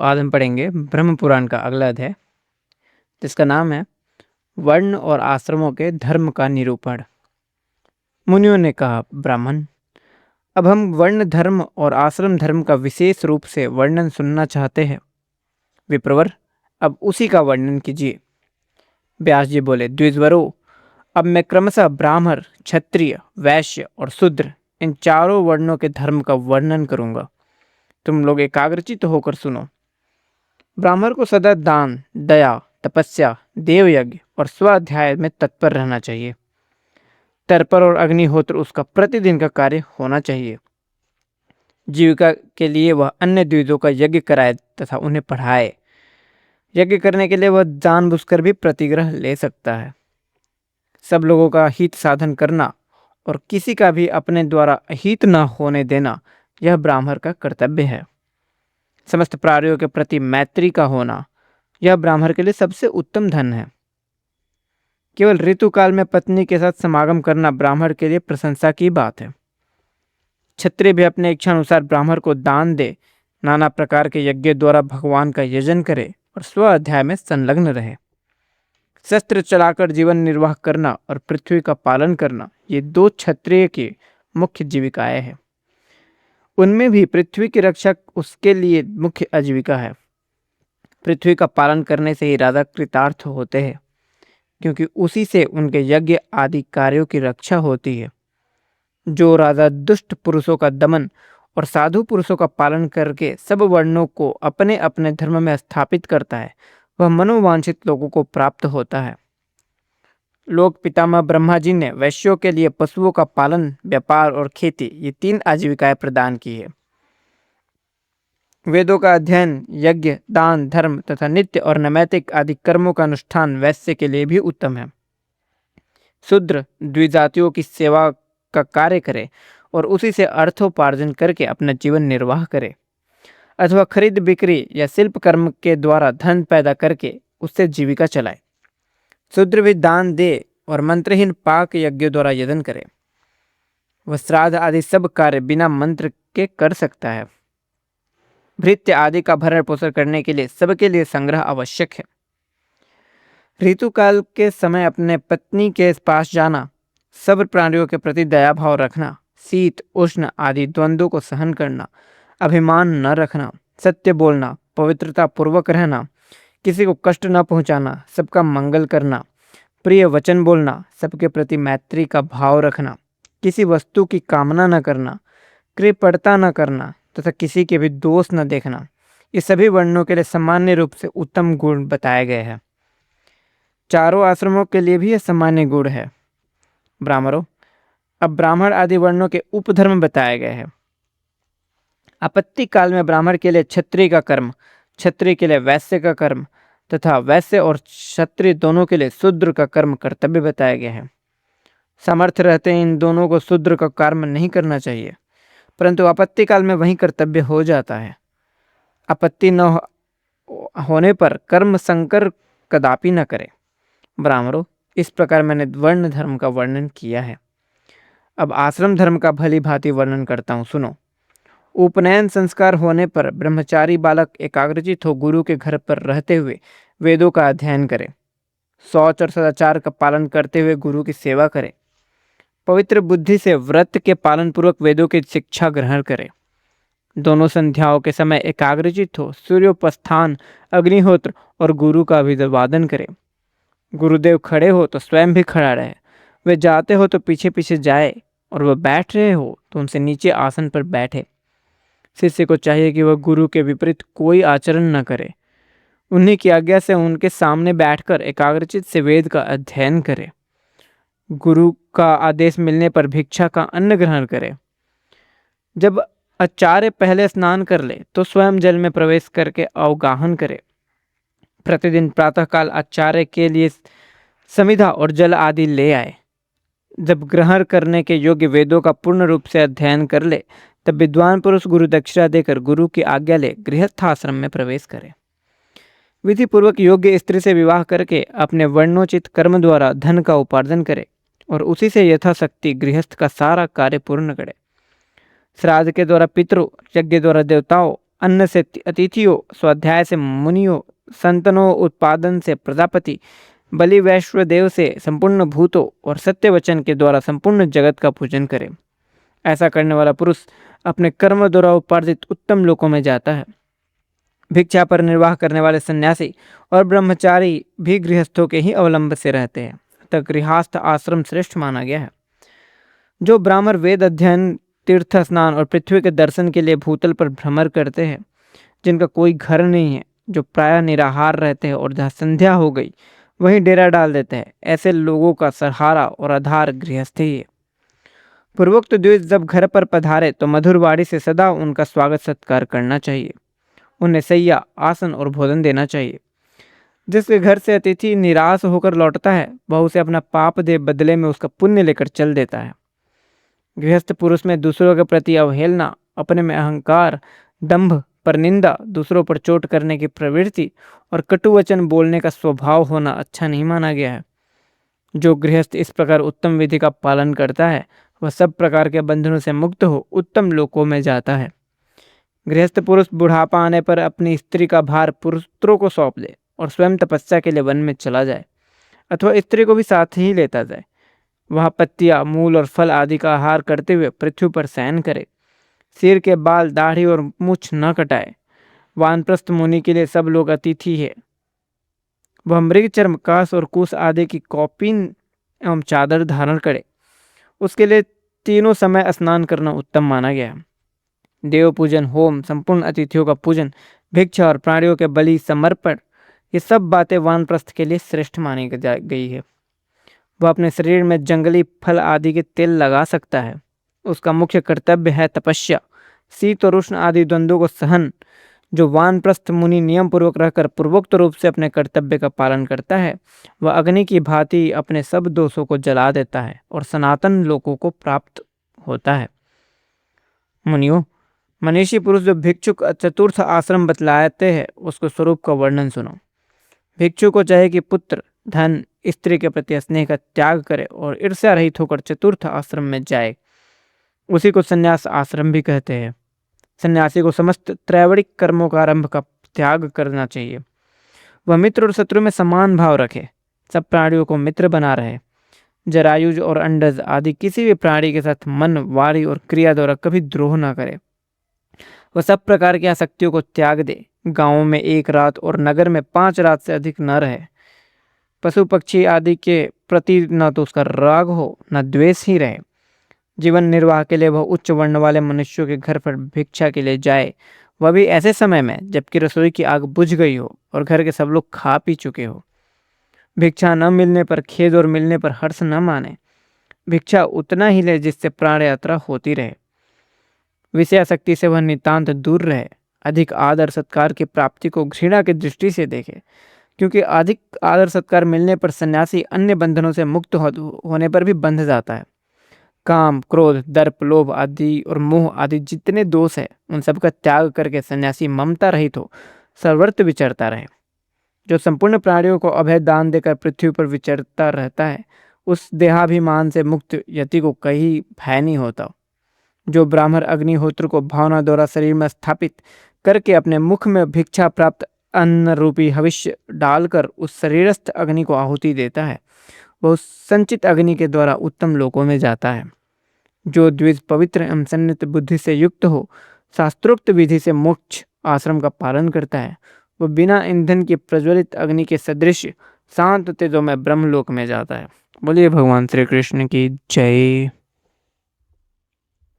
आज हम पढ़ेंगे ब्रह्म पुराण का अगला अध्याय, जिसका नाम है वर्ण और आश्रमों के धर्म का निरूपण। मुनियों ने कहा, ब्राह्मण, अब हम वर्ण धर्म और आश्रम धर्म का विशेष रूप से वर्णन सुनना चाहते हैं। विप्रवर, अब उसी का वर्णन कीजिए। व्यास जी बोले, द्विजवरों, अब मैं क्रमशः ब्राह्मण, क्षत्रिय, वैश्य और शूद्र इन चारों वर्णों के धर्म का वर्णन करूंगा। तुम लोग एकाग्रचित्त होकर सुनो। ब्राह्मण को सदा दान, दया, तपस्या, देवयज्ञ और स्वाध्याय में तत्पर रहना चाहिए। तर्पण और अग्निहोत्र उसका प्रतिदिन का कार्य होना चाहिए। जीविका के लिए वह अन्य द्विजों का यज्ञ कराए तथा उन्हें पढ़ाए। यज्ञ करने के लिए वह जानबूझकर भी प्रतिग्रह ले सकता है। सब लोगों का हित साधन करना और किसी का भी अपने द्वारा अहित न होने देना, यह ब्राह्मण का कर्तव्य है। समस्त प्राणियों के प्रति मैत्री का होना, यह ब्राह्मण के लिए सबसे उत्तम धन है। केवल ऋतुकाल में पत्नी के साथ समागम करना ब्राह्मण के लिए प्रशंसा की बात है। क्षत्रिय भी अपने इच्छा अनुसार ब्राह्मण को दान दे, नाना प्रकार के यज्ञ द्वारा भगवान का यजन करे और स्व अध्याय में संलग्न रहे। शस्त्र चलाकर जीवन निर्वाह करना और पृथ्वी का पालन करना, ये दो क्षत्रिय की मुख्य जीविकाएं हैं। उनमें भी पृथ्वी की रक्षा उसके लिए मुख्य आजीविका है। पृथ्वी का पालन करने से ही राजा कृतार्थ होते हैं, क्योंकि उसी से उनके यज्ञ आदि कार्यों की रक्षा होती है। जो राजा दुष्ट पुरुषों का दमन और साधु पुरुषों का पालन करके सब वर्णों को अपने अपने धर्म में स्थापित करता है, वह मनोवांछित लोगों को प्राप्त होता है। लोक पितामह ब्रह्मा जी ने वैश्यों के लिए पशुओं का पालन, व्यापार और खेती, ये 3 आजीविकाएं प्रदान की है। वेदों का अध्ययन, यज्ञ, दान, धर्म तथा नित्य और नैमित्तिक आदि कर्मों का अनुष्ठान वैश्य के लिए भी उत्तम है। शूद्र द्विजातियों की सेवा का कार्य करे और उसी से अर्थोपार्जन करके अपना जीवन निर्वाह करे, अथवा खरीद बिक्री या शिल्प कर्म के द्वारा धन पैदा करके उससे जीविका चलाए। शूद्र भी दान दे और मंत्रहीन पाक यज्ञ द्वारा यजन करे। वह श्राद्ध आदि सब कार्य बिना मंत्र के कर सकता है। भृत्य आदि का भरण पोषण करने के लिए सबके लिए संग्रह आवश्यक है। ऋतुकाल के समय अपने पत्नी के पास जाना, सब प्राणियों के प्रति दया भाव रखना, शीत उष्ण आदि द्वंद्वों को सहन करना, अभिमान न रखना, सत्य बोलना, पवित्रता पूर्वक रहना, किसी को कष्ट न पहुंचाना, सबका मंगल करना, प्रिय वचन बोलना, सबके प्रति मैत्री का भाव रखना, किसी वस्तु की कामना न करना, कृपणता न करना तथा किसी के भी दोष न देखना, ये सभी वर्णों के लिए सामान्य रूप से उत्तम गुण बताए गए हैं। चारों आश्रमों के लिए भी यह सामान्य गुण है। ब्राह्मणों, अब ब्राह्मण आदि वर्णों के उपधर्म बताए गए हैं। आपत्ति काल में ब्राह्मण के लिए क्षत्रिय का कर्म, क्षत्रिय के लिए वैश्य का कर्म तथा वैश्य और क्षत्रिय दोनों के लिए शूद्र का कर्म कर्तव्य बताया गया है। सामर्थ्य रहते इन दोनों को शूद्र का कर्म नहीं करना चाहिए, परंतु आपत्ति काल में वही कर्तव्य हो जाता है। आपत्ति न होने पर कर्म संकर कदापि न करे। ब्राह्मणों, इस प्रकार मैंने वर्ण धर्म का वर्णन किया है। अब आश्रम धर्म का भली भांति वर्णन करता हूँ, सुनो। उपनयन संस्कार होने पर ब्रह्मचारी बालक एकाग्रचित हो गुरु के घर पर रहते हुए वेदों का अध्ययन करे। शौच और सदाचार का पालन करते हुए गुरु की सेवा करे। पवित्र बुद्धि से व्रत के पालन पूर्वक वेदों की शिक्षा ग्रहण करे। दोनों संध्याओं के समय एकाग्रचित हो सूर्योपस्थान, अग्निहोत्र और गुरु का अभिवादन करे। गुरुदेव खड़े हो तो स्वयं भी खड़ा रहे। वे जाते हो तो पीछे पीछे जाए और वह बैठ रहे हो तो उनसे नीचे आसन पर बैठे। शिष्य को चाहिए कि वह गुरु के विपरीत कोई आचरण न करे। उन्हीं की आज्ञा से उनके सामने बैठकर एकाग्रचित से वेद का अध्ययन करे। गुरु का आदेश मिलने पर भिक्षा का अन्न ग्रहण करे। जब आचार्य पहले स्नान कर ले तो स्वयं जल में प्रवेश करके अवगाहन करे। प्रतिदिन प्रातःकाल आचार्य के लिए समिधा और जल आदि ले आए। जब ग्रहण करने के योग्य वेदों का पूर्ण रूप से अध्ययन कर ले, तब विद्वान पुरुष गुरु दक्षिणा देकर गुरु की आज्ञा ले गृहस्थाश्रम में प्रवेश करे। विधि पूर्वक योग्य स्त्री से विवाह करके अपने वर्णोचित कर्म द्वारा धन का उपार्जन करे और उसी से यथाशक्ति गृहस्थ का सारा कार्य पूर्ण करे। श्राद्ध के द्वारा पितरों, यज्ञ द्वारा देवताओं अन्न से अतिथियों, स्वाध्याय से मुनियों, संतनों, उत्पादन से प्रजापति, बलि वैश्व देव से संपूर्ण भूतों और सत्य वचन के द्वारा संपूर्ण जगत का पूजन करे। ऐसा करने वाला पुरुष अपने कर्म द्वारा उपार्जित उत्तम लोकों में जाता है। भिक्षा पर निर्वाह करने वाले सन्यासी और ब्रह्मचारी भी गृहस्थों के ही अवलंब से रहते हैं, तब गृहस्थ आश्रम श्रेष्ठ माना गया है। जो ब्राह्मण वेद अध्ययन, तीर्थ स्नान और पृथ्वी के दर्शन के लिए भूतल पर भ्रमण करते हैं, जिनका कोई घर नहीं है, जो प्रायः निराहार रहते हैं और जहाँ संध्या हो गई वहीं डेरा डाल देते हैं, ऐसे लोगों का सहारा और आधार गृहस्थ ही है। पूर्वोक्त द्विज जब घर पर पधारे तो मधुर वाणी से सदा उनका स्वागत सत्कार करना चाहिए। उन्हें सैया, आसन और भोजन देना चाहिए। जिसके घर से अतिथि निराश होकर लौटता है, वह उसे अपना पाप दे बदले में उसका पुण्य लेकर चल देता है। गृहस्थ पुरुष में दूसरों के प्रति अवहेलना, अपने में अहंकार, दंभ, परनिंदा, दूसरों पर चोट करने की प्रवृत्ति और कटु वचन बोलने का स्वभाव होना अच्छा नहीं माना गया है। जो गृहस्थ इस प्रकार उत्तम विधि का पालन करता है, वह सब प्रकार के बंधनों से मुक्त हो उत्तम लोकों में जाता है। गृहस्थ पुरुष बुढ़ापा आने पर अपनी स्त्री का भार पुत्रों को सौंप दे और स्वयं तपस्या के लिए वन में चला जाए, अथवा स्त्री को भी साथ ही लेता जाए। वह पत्तियां, मूल और फल आदि का आहार करते हुए पृथ्वी पर शयन करे। सिर के बाल, दाढ़ी और मूछ न कटाए। वानप्रस्थ मुनि के लिए सब लोग अतिथि है। वह मृग चर्म, कास और कुश आदि की कौपीन एवं चादर धारण करे। उसके लिए तीनों समय स्नान करना उत्तम माना गया है। देव पूजन, होम, संपूर्ण अतिथियों का पूजन, भिक्षा और प्राणियों के बलि समर्पण, ये सब बातें वानप्रस्थ के लिए श्रेष्ठ मानी गई है। वह अपने शरीर में जंगली फल आदि के तेल लगा सकता है। उसका मुख्य कर्तव्य है तपस्या, शीत और उष्ण आदि द्वंद्वों को सहन। जो वानप्रस्थ मुनि नियम पूर्वक रहकर पूर्वोक्त रूप से अपने कर्तव्य का पालन करता है, वह अग्नि की भांति अपने सब दोषों को जला देता है और सनातन लोकों को प्राप्त होता है। मुनियों, मनीषी पुरुष जो भिक्षुक चतुर्थ आश्रम बतलाते हैं, उसको स्वरूप का वर्णन सुनो। भिक्षु को चाहे कि पुत्र, धन, स्त्री के प्रति स्नेह का त्याग करे और ईर्ष्या रहित होकर चतुर्थ आश्रम में जाए। उसी को संन्यास आश्रम भी कहते हैं। सन्यासी को समस्त त्रैवणिक कर्मों का आरंभ का त्याग करना चाहिए। वह मित्र और शत्रु में समान भाव रखे, सब प्राणियों को मित्र बना रहे। जरायुज और अंडज आदि किसी भी प्राणी के साथ मन, वाणी और क्रिया द्वारा कभी द्रोह न करे। वह सब प्रकार की आसक्तियों को त्याग दे। गांवों में 1 रात और नगर में 5 रात से अधिक न रहे। पशु पक्षी आदि के प्रति न तो उसका राग हो, न द्वेष ही रहे। जीवन निर्वाह के लिए वह उच्च वर्ण वाले मनुष्यों के घर पर भिक्षा के लिए जाए, वह भी ऐसे समय में जबकि रसोई की आग बुझ गई हो और घर के सब लोग खा पी चुके हो। भिक्षा न मिलने पर खेद और मिलने पर हर्ष न माने। भिक्षा उतना ही ले जिससे प्राण यात्रा होती रहे। विषय आसक्ति से वह नितांत दूर रहे। अधिक आदर सत्कार की प्राप्ति को घृणा की दृष्टि से देखे, क्योंकि अधिक आदर सत्कार मिलने पर सन्यासी अन्य बंधनों से मुक्त होने पर भी बंध जाता है। काम, क्रोध, दर्प, लोभ आदि और मोह आदि जितने दोष है, उन सब का त्याग करके सन्यासी ममता रहित हो सर्वत्र विचरता रहे। जो संपूर्ण प्राणियों को अभय दान देकर पृथ्वी पर विचरता रहता है, उस देहाभिमान से मुक्त यति को कहीं भय नहीं होता। जो ब्राह्मण अग्निहोत्र को भावना द्वारा शरीर में स्थापित करके अपने मुख में भिक्षा प्राप्त अन्न रूपी हविष्य डालकर उस शरीरस्थ अग्नि को आहुति देता है, वह संचित अग्नि के द्वारा उत्तम लोकों में जाता है। जो द्विज पवित्र एवं संयत बुद्धि से युक्त हो, शास्त्रोक्त विधि से मोक्ष आश्रम का पालन करता है, वह बिना ईंधन की प्रज्वलित अग्नि के सदृश शांत तेजों में ब्रह्मलोक में जाता है। बोलिए भगवान श्री कृष्ण की जय।